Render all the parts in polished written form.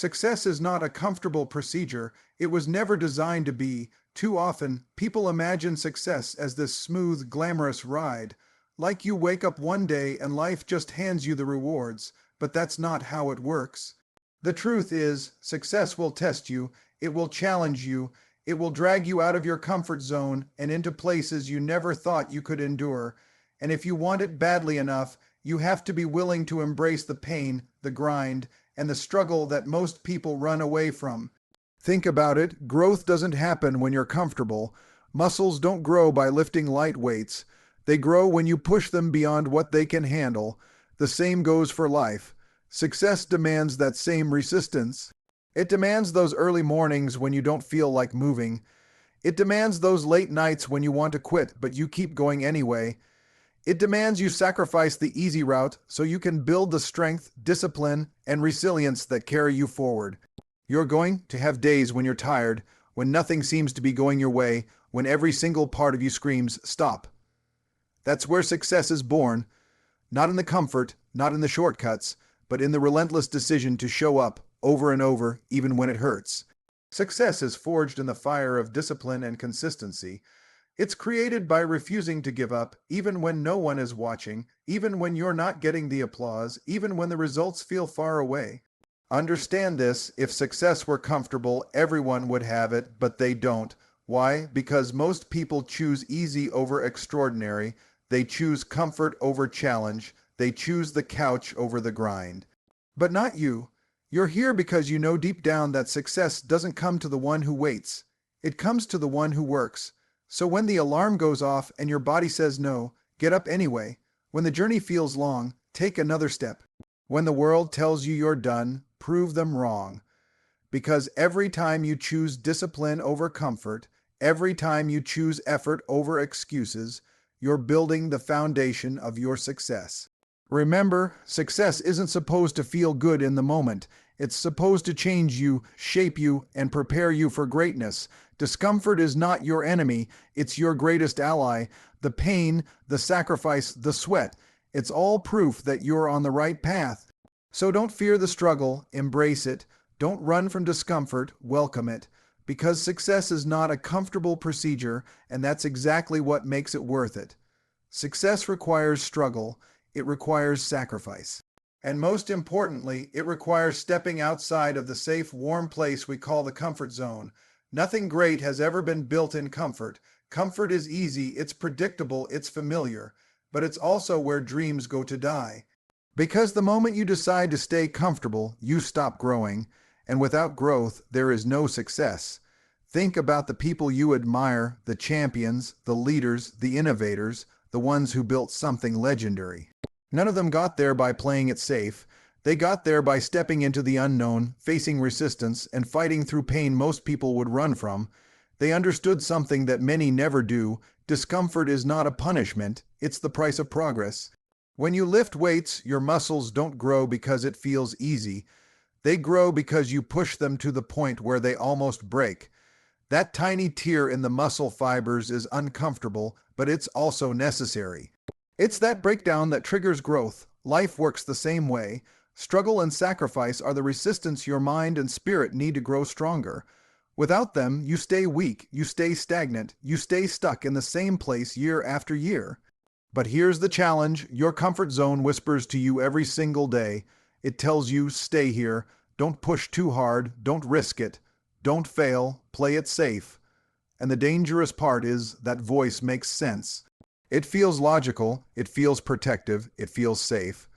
Success is not a comfortable procedure. It was never designed to be. Too often, people imagine success as this smooth, glamorous ride. Like you wake up one day and life just hands you the rewards. But that's not how it works. The truth is, success will test you, it will challenge you, it will drag you out of your comfort zone and into places you never thought you could endure. And if you want it badly enough, you have to be willing to embrace the pain, the grind, and the struggle that most people run away from. Think about it, growth doesn't happen when you're comfortable. Muscles don't grow by lifting light weights. They grow when you push them beyond what they can handle. The same goes for life. Success demands that same resistance. It demands those early mornings when you don't feel like moving. It demands those late nights when you want to quit, but you keep going anyway. It demands you sacrifice the easy route so you can build the strength, discipline, and resilience that carry you forward. You're going to have days when you're tired, when nothing seems to be going your way, when every single part of you screams, "Stop." That's where success is born, not in the comfort, not in the shortcuts, but in the relentless decision to show up over and over, even when it hurts. Success is forged in the fire of discipline and consistency. It's created by refusing to give up, even when no one is watching, even when you're not getting the applause, even when the results feel far away. Understand this, if success were comfortable, everyone would have it, but they don't. Why? Because most people choose easy over extraordinary. They choose comfort over challenge. They choose the couch over the grind. But not you. You're here because you know deep down that success doesn't come to the one who waits. It comes to the one who works. So when the alarm goes off and your body says no, get up anyway. When the journey feels long, take another step. When the world tells you you're done, prove them wrong. Because every time you choose discipline over comfort, every time you choose effort over excuses, you're building the foundation of your success. Remember, success isn't supposed to feel good in the moment. It's supposed to change you, shape you, and prepare you for greatness. Discomfort is not your enemy. It's your greatest ally. The pain, the sacrifice, the sweat. It's all proof that you're on the right path. So don't fear the struggle. Embrace it. Don't run from discomfort. Welcome it. Because success is not a comfortable procedure, and that's exactly what makes it worth it. Success requires struggle. It requires sacrifice. And most importantly, it requires stepping outside of the safe, warm place we call the comfort zone. Nothing great has ever been built in comfort. Comfort is easy, it's predictable, it's familiar, but it's also where dreams go to die. Because the moment you decide to stay comfortable, you stop growing, and without growth, there is no success. Think about the people you admire, the champions, the leaders, the innovators, the ones who built something legendary. None of them got there by playing it safe. They got there by stepping into the unknown, facing resistance, and fighting through pain most people would run from. They understood something that many never do. Discomfort is not a punishment, it's the price of progress. When you lift weights, your muscles don't grow because it feels easy. They grow because you push them to the point where they almost break. That tiny tear in the muscle fibers is uncomfortable, but it's also necessary. It's that breakdown that triggers growth. Life works the same way. Struggle and sacrifice are the resistance your mind and spirit need to grow stronger. Without them, you stay weak, you stay stagnant, you stay stuck in the same place year after year. But here's the challenge. Your comfort zone whispers to you every single day. It tells you, stay here, don't push too hard, don't risk it, don't fail, play it safe. And the dangerous part is that voice makes sense. It feels logical, it feels protective, it feels safe.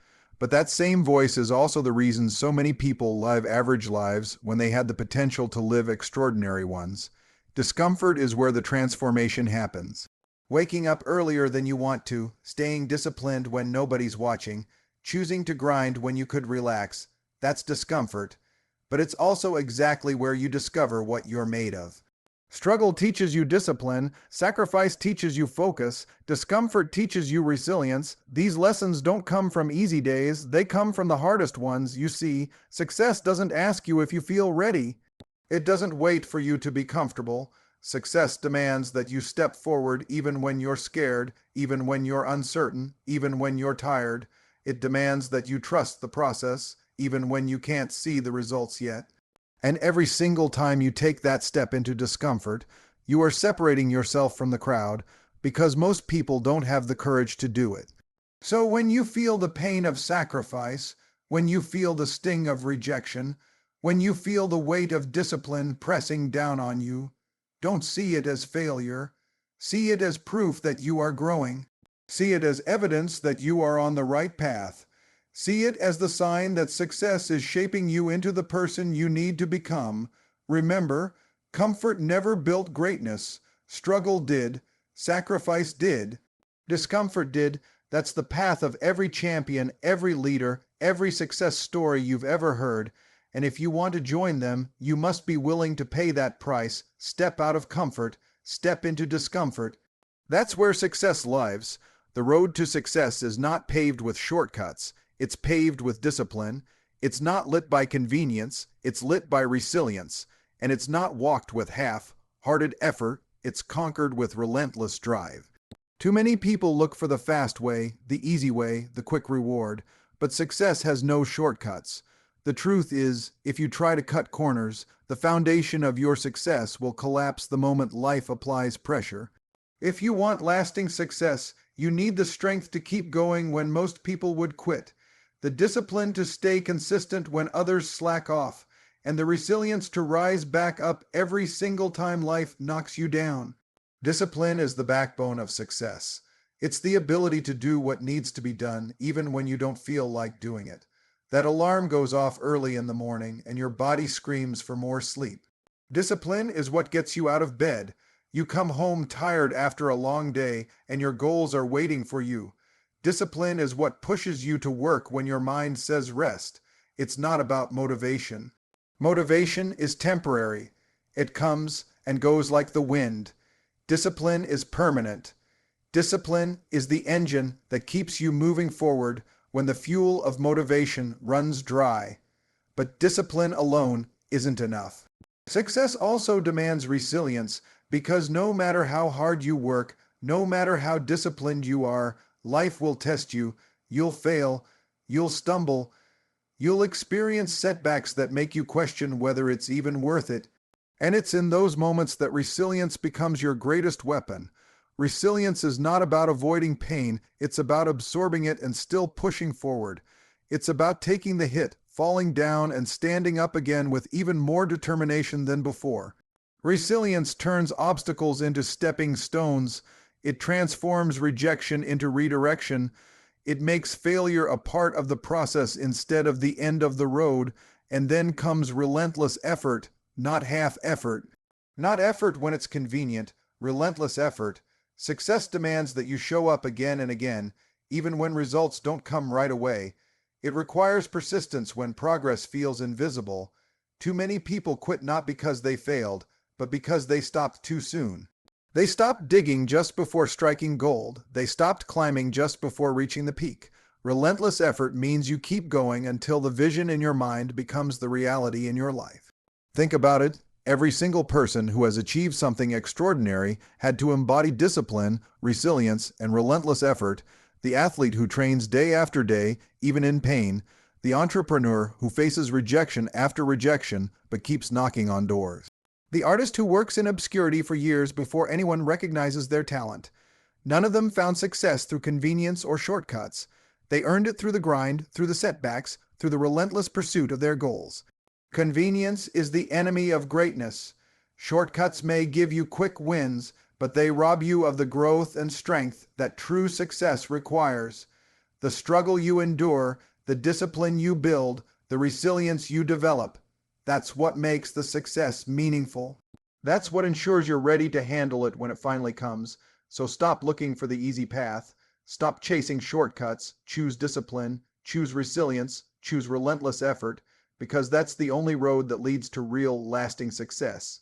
But that same voice is also the reason so many people live average lives when they had the potential to live extraordinary ones. Discomfort is where the transformation happens. Waking up earlier than you want to, staying disciplined when nobody's watching, choosing to grind when you could relax, that's discomfort. But it's also exactly where you discover what you're made of. Struggle teaches you discipline, sacrifice teaches you focus, discomfort teaches you resilience. These lessons don't come from easy days, they come from the hardest ones. You see, success doesn't ask you if you feel ready. It doesn't wait for you to be comfortable. Success demands that you step forward even when you're scared, even when you're uncertain, even when you're tired. It demands that you trust the process. even when you can't see the results yet. And every single time you take that step into discomfort, you are separating yourself from the crowd because most people don't have the courage to do it. So when you feel the pain of sacrifice, when you feel the sting of rejection, when you feel the weight of discipline pressing down on you, don't see it as failure. See it as proof that you are growing. See it as evidence that you are on the right path. See it as the sign that success is shaping you into the person you need to become. Remember, comfort never built greatness. Struggle did. Sacrifice did. Discomfort did. That's the path of every champion, every leader, every success story you've ever heard. And if you want to join them, you must be willing to pay that price, step out of comfort, step into discomfort. That's where success lives. The road to success is not paved with shortcuts. It's paved with discipline. It's not lit by convenience. It's lit by resilience. And it's not walked with half-hearted effort. It's conquered with relentless drive. Too many people look for the fast way, the easy way, the quick reward, but success has no shortcuts. The truth is, if you try to cut corners, the foundation of your success will collapse the moment life applies pressure. If you want lasting success, you need the strength to keep going when most people would quit, the discipline to stay consistent when others slack off, and the resilience to rise back up every single time life knocks you down. Discipline is the backbone of success. It's the ability to do what needs to be done, even when you don't feel like doing it. That alarm goes off early in the morning, and your body screams for more sleep. Discipline is what gets you out of bed. You come home tired after a long day, and your goals are waiting for you. Discipline is what pushes you to work when your mind says rest. It's not about motivation. Motivation is temporary. It comes and goes like the wind. Discipline is permanent. Discipline is the engine that keeps you moving forward when the fuel of motivation runs dry. But discipline alone isn't enough. Success also demands resilience because no matter how hard you work, no matter how disciplined you are, life will test you. You'll fail. You'll stumble. You'll experience setbacks that make you question whether it's even worth it. And it's in those moments that resilience becomes your greatest weapon. Resilience is not about avoiding pain, it's about absorbing it and still pushing forward. It's about taking the hit, falling down, and standing up again with even more determination than before. Resilience turns obstacles into stepping stones. It transforms rejection into redirection. It makes failure a part of the process instead of the end of the road. And then comes relentless effort, not half effort. Not effort when it's convenient, relentless effort. Success demands that you show up again and again, even when results don't come right away. It requires persistence when progress feels invisible. Too many people quit not because they failed, but because they stopped too soon. They stopped digging just before striking gold. They stopped climbing just before reaching the peak. Relentless effort means you keep going until the vision in your mind becomes the reality in your life. Think about it. Every single person who has achieved something extraordinary had to embody discipline, resilience, and relentless effort. The athlete who trains day after day, even in pain. The entrepreneur who faces rejection after rejection, but keeps knocking on doors. The artist who works in obscurity for years before anyone recognizes their talent. None of them found success through convenience or shortcuts. They earned it through the grind, through the setbacks, through the relentless pursuit of their goals. Convenience is the enemy of greatness. Shortcuts may give you quick wins, but they rob you of the growth and strength that true success requires. The struggle you endure, the discipline you build, the resilience you develop, that's what makes the success meaningful. That's what ensures you're ready to handle it when it finally comes. So stop looking for the easy path. Stop chasing shortcuts. Choose discipline. Choose resilience. Choose relentless effort. Because that's the only road that leads to real, lasting success.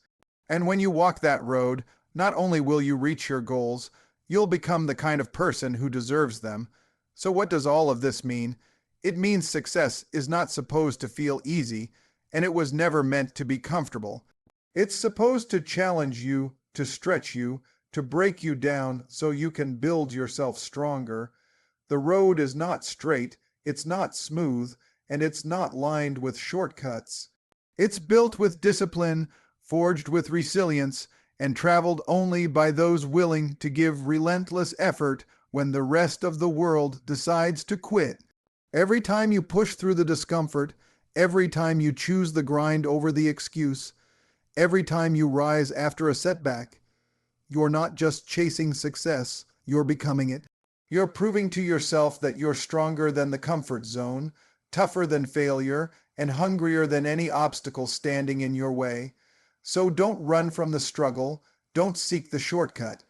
And when you walk that road, not only will you reach your goals, you'll become the kind of person who deserves them. So what does all of this mean? It means success is not supposed to feel easy, and it was never meant to be comfortable. It's supposed to challenge you, to stretch you, to break you down so you can build yourself stronger. The road is not straight, it's not smooth, and it's not lined with shortcuts. It's built with discipline, forged with resilience, and traveled only by those willing to give relentless effort when the rest of the world decides to quit. Every time you push through the discomfort, every time you choose the grind over the excuse, every time you rise after a setback, you're not just chasing success, you're becoming it. You're proving to yourself that you're stronger than the comfort zone, tougher than failure, and hungrier than any obstacle standing in your way. So don't run from the struggle, don't seek the shortcut.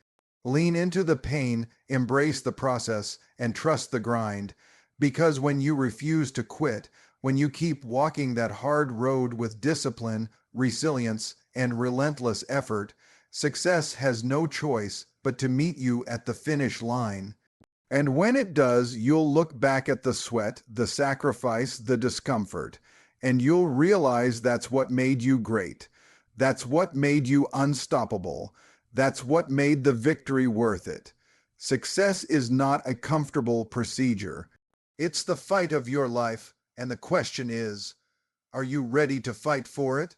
Lean into the pain, embrace the process, and trust the grind. Because when you refuse to quit, when you keep walking that hard road with discipline, resilience, and relentless effort, success has no choice but to meet you at the finish line. And when it does, you'll look back at the sweat, the sacrifice, the discomfort, and you'll realize that's what made you great. That's what made you unstoppable. That's what made the victory worth it. Success is not a comfortable procedure. It's the fight of your life, and the question is, are you ready to fight for it?